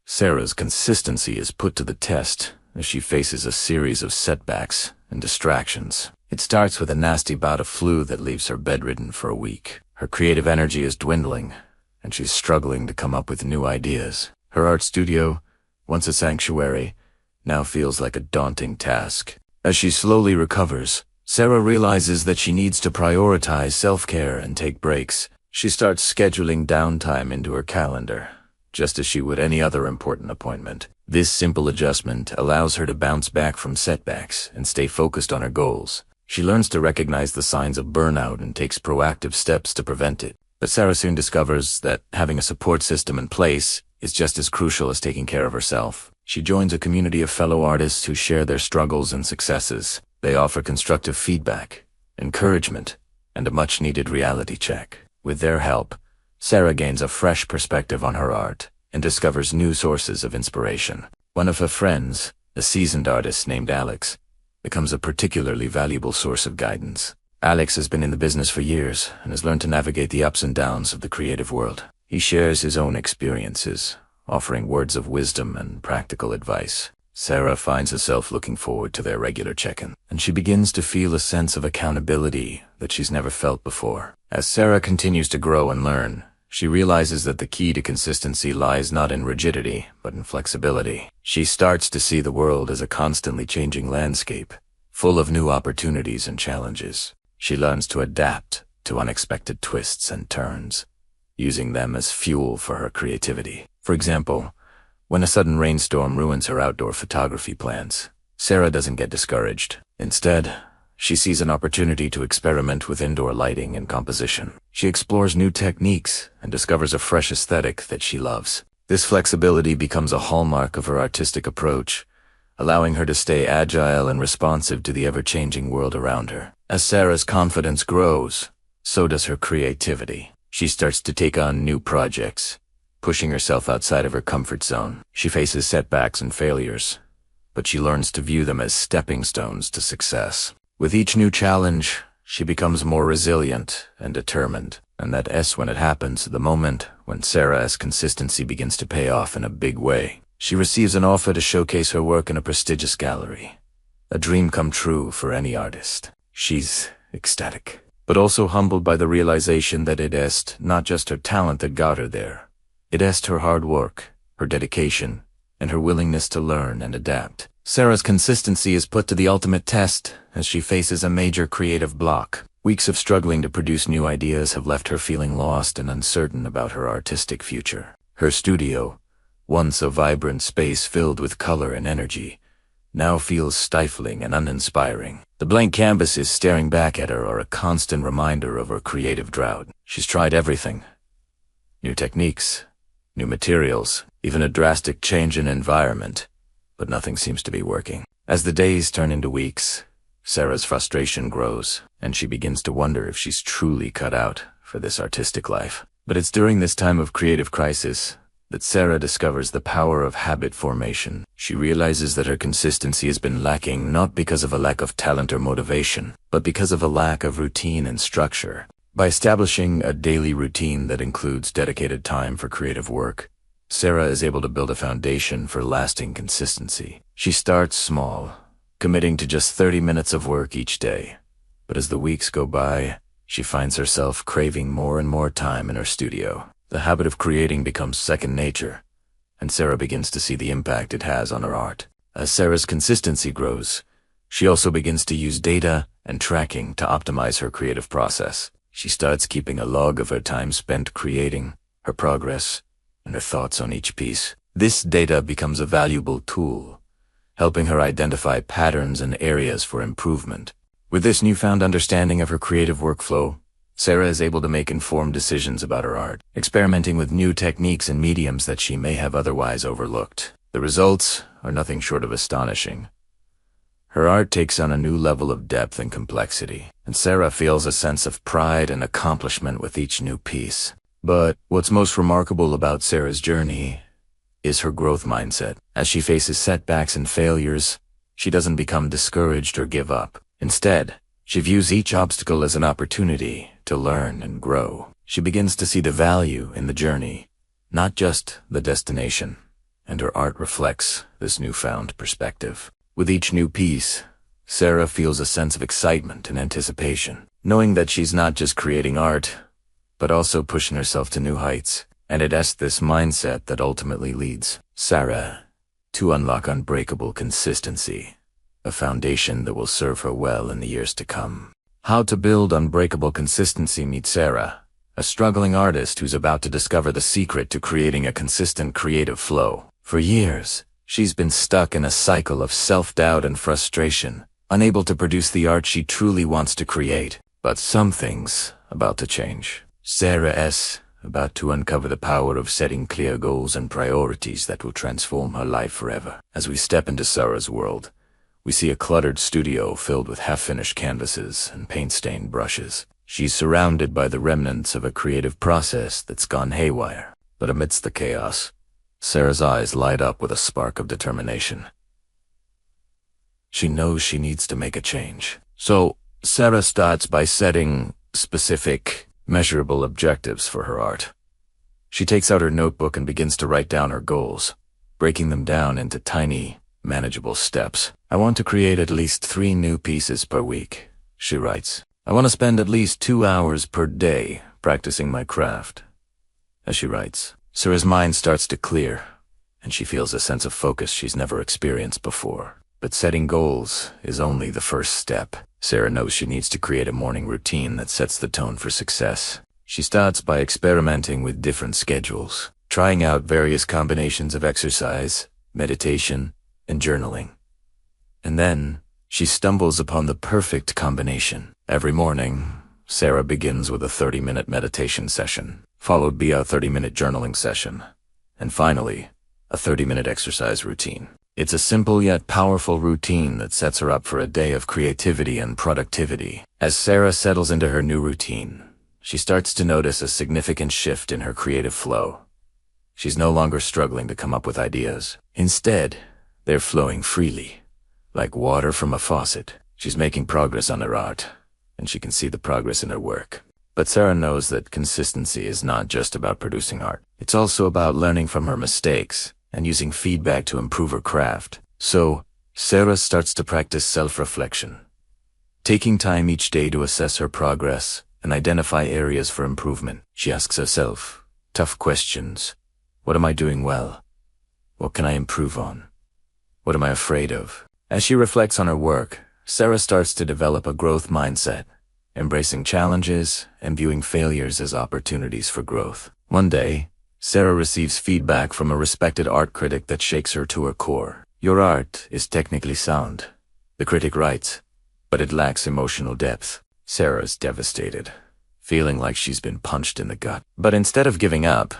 Sarah's consistency is put to the test as she faces a series of setbacks and distractions. It starts with a nasty bout of flu that leaves her bedridden for a week. Her creative energy is dwindling, and she's struggling to come up with new ideas. Her art studio, once a sanctuary, now feels like a daunting task. As she slowly recovers, Sarah realizes that she needs to prioritize self-care and take breaks. She starts scheduling downtime into her calendar, just as she would any other important appointment. This simple adjustment allows her to bounce back from setbacks and stay focused on her goals. She learns to recognize the signs of burnout and takes proactive steps to prevent it. But Sarah soon discovers that having a support system in place is just as crucial as taking care of herself. She joins a community of fellow artists who share their struggles and successes. They offer constructive feedback, encouragement, and a much-needed reality check. With their help, Sarah gains a fresh perspective on her art and discovers new sources of inspiration. One of her friends, a seasoned artist named Alex, becomes a particularly valuable source of guidance. Alex has been in the business for years and has learned to navigate the ups and downs of the creative world. He shares his own experiences, offering words of wisdom and practical advice. Sarah finds herself looking forward to their regular check-in, and she begins to feel a sense of accountability that she's never felt before. As Sarah continues to grow and learn, she realizes that the key to consistency lies not in rigidity, but in flexibility. She starts to see the world as a constantly changing landscape, full of new opportunities and challenges. She learns to adapt to unexpected twists and turns, using them as fuel for her creativity. For example, when a sudden rainstorm ruins her outdoor photography plans, Sarah doesn't get discouraged. Instead, she sees an opportunity to experiment with indoor lighting and composition. She explores new techniques and discovers a fresh aesthetic that she loves. This flexibility becomes a hallmark of her artistic approach, allowing her to stay agile and responsive to the ever-changing world around her. As Sarah's confidence grows, so does her creativity. She starts to take on new projects, pushing herself outside of her comfort zone. She faces setbacks and failures, but she learns to view them as stepping stones to success. With each new challenge, she becomes more resilient and determined. And that S when it happens, the moment when Sarah's consistency begins to pay off in a big way. She receives an offer to showcase her work in a prestigious gallery. A dream come true for any artist. She's ecstatic, but also humbled by the realization that it is not just her talent that got her there. It is her hard work, her dedication, and her willingness to learn and adapt. Sarah's consistency is put to the ultimate test as she faces a major creative block. Weeks of struggling to produce new ideas have left her feeling lost and uncertain about her artistic future. Her studio, once a vibrant space filled with color and energy, now feels stifling and uninspiring. The blank canvases staring back at her are a constant reminder of her creative drought. She's tried everything. New techniques, new materials, even a drastic change in environment, but nothing seems to be working. As the days turn into weeks, Sarah's frustration grows, and she begins to wonder if she's truly cut out for this artistic life. But it's during this time of creative crisis that Sarah discovers the power of habit formation. She realizes that her consistency has been lacking not because of a lack of talent or motivation, but because of a lack of routine and structure. By establishing a daily routine that includes dedicated time for creative work, Sarah is able to build a foundation for lasting consistency. She starts small, committing to just 30 minutes of work each day. But as the weeks go by, she finds herself craving more and more time in her studio. The habit of creating becomes second nature, and Sarah begins to see the impact it has on her art. As Sarah's consistency grows, she also begins to use data and tracking to optimize her creative process. She starts keeping a log of her time spent creating, her progress, and her thoughts on each piece. This data becomes a valuable tool, helping her identify patterns and areas for improvement. With this newfound understanding of her creative workflow, Sarah is able to make informed decisions about her art, experimenting with new techniques and mediums that she may have otherwise overlooked. The results are nothing short of astonishing. Her art takes on a new level of depth and complexity, and Sarah feels a sense of pride and accomplishment with each new piece. But what's most remarkable about Sarah's journey is her growth mindset. As she faces setbacks and failures, she doesn't become discouraged or give up. Instead, she views each obstacle as an opportunity to learn and grow. She begins to see the value in the journey, not just the destination. and her art reflects this newfound perspective. With each new piece, Sarah feels a sense of excitement and anticipation, knowing that she's not just creating art, but also pushing herself to new heights. And it's this mindset that ultimately leads Sarah to unlock unbreakable consistency, a foundation that will serve her well in the years to come. How to build unbreakable consistency. Meet Sarah, a struggling artist who's about to discover the secret to creating a consistent creative flow. For years, she's been stuck in a cycle of self-doubt and frustration, unable to produce the art she truly wants to create. But something's about to change. Sarah's about to uncover the power of setting clear goals and priorities that will transform her life forever. As we step into Sarah's world, we see a cluttered studio filled with half-finished canvases and paint-stained brushes. She's surrounded by the remnants of a creative process that's gone haywire. But amidst the chaos, Sarah's eyes light up with a spark of determination. She knows she needs to make a change. So, Sarah starts by setting specific, measurable objectives for her art. She takes out her notebook and begins to write down her goals, breaking them down into tiny, manageable steps. I want to create at least 3 new pieces per week, she writes. I want to spend at least 2 hours per day practicing my craft. As she writes, Sarah's mind starts to clear, and she feels a sense of focus she's never experienced before. But setting goals is only the first step. Sarah knows she needs to create a morning routine that sets the tone for success. She starts by experimenting with different schedules, trying out various combinations of exercise, meditation, and journaling. And then, she stumbles upon the perfect combination. Every morning, Sarah begins with a 30-minute meditation session, followed by a 30-minute journaling session, and finally, a 30-minute exercise routine. It's a simple yet powerful routine that sets her up for a day of creativity and productivity. As Sarah settles into her new routine, she starts to notice a significant shift in her creative flow. She's no longer struggling to come up with ideas. Instead, they're flowing freely, like water from a faucet. She's making progress on her art, and she can see the progress in her work. But Sarah knows that consistency is not just about producing art. It's also about learning from her mistakes and using feedback to improve her craft. So, Sarah starts to practice self-reflection, taking time each day to assess her progress and identify areas for improvement. She asks herself tough questions. What am I doing well? What can I improve on? What am I afraid of? As she reflects on her work, Sarah starts to develop a growth mindset, embracing challenges and viewing failures as opportunities for growth. One day, Sarah receives feedback from a respected art critic that shakes her to her core. Your art is technically sound, the critic writes, but it lacks emotional depth. Sarah is devastated, feeling like she's been punched in the gut. But instead of giving up,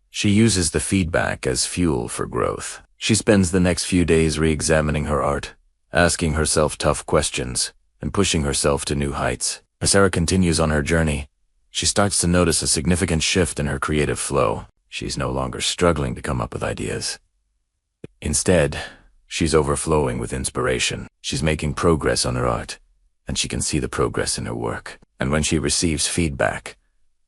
she uses the feedback as fuel for growth. She spends the next few days re-examining her art, asking herself tough questions, and pushing herself to new heights. As Sarah continues on her journey, she starts to notice a significant shift in her creative flow. She's no longer struggling to come up with ideas. Instead, she's overflowing with inspiration. She's making progress on her art, and she can see the progress in her work. And when she receives feedback,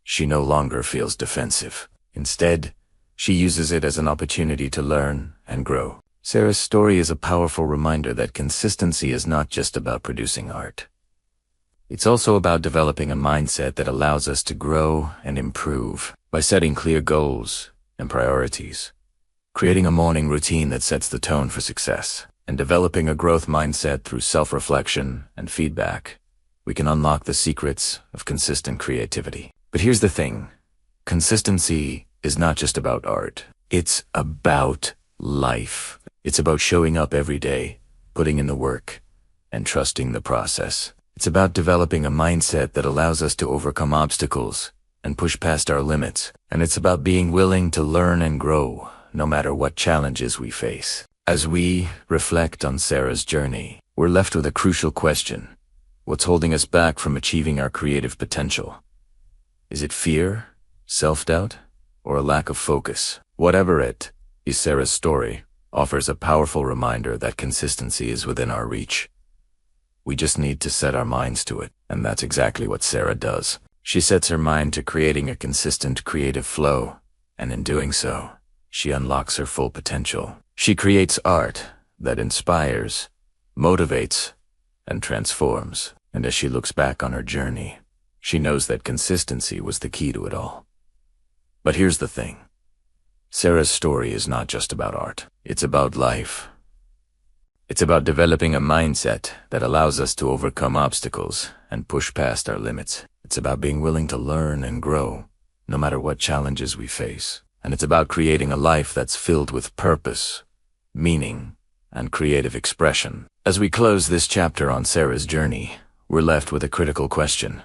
she no longer feels defensive. Instead, she uses it as an opportunity to learn and grow. Sarah's story is a powerful reminder that consistency is not just about producing art. It's also about developing a mindset that allows us to grow and improve by setting clear goals and priorities, creating a morning routine that sets the tone for success, and developing a growth mindset through self-reflection and feedback. We can unlock the secrets of consistent creativity. But here's the thing. Consistency is not just about art. It's about life. It's about showing up every day, putting in the work, and trusting the process. It's about developing a mindset that allows us to overcome obstacles and push past our limits. And it's about being willing to learn and grow, no matter what challenges we face. As we reflect on Sarah's journey, we're left with a crucial question. What's holding us back from achieving our creative potential? Is it fear, self-doubt, or a lack of focus? Whatever it is, Sarah's story offers a powerful reminder that consistency is within our reach. We just need to set our minds to it, and that's exactly what Sarah does. She sets her mind to creating a consistent creative flow, and in doing so, she unlocks her full potential. She creates art that inspires, motivates, and transforms. And as she looks back on her journey, she knows that consistency was the key to it all. But here's the thing. Sarah's story is not just about art. It's about life. It's about developing a mindset that allows us to overcome obstacles and push past our limits. It's about being willing to learn and grow, no matter what challenges we face. And it's about creating a life that's filled with purpose, meaning, and creative expression. As we close this chapter on Sarah's journey, we're left with a critical question.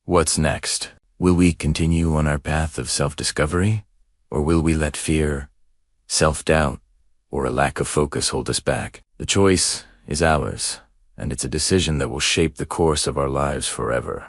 What's next? Will we continue on our path of self-discovery? Or will we let fear, self-doubt, or a lack of focus hold us back? The choice is ours, and it's a decision that will shape the course of our lives forever.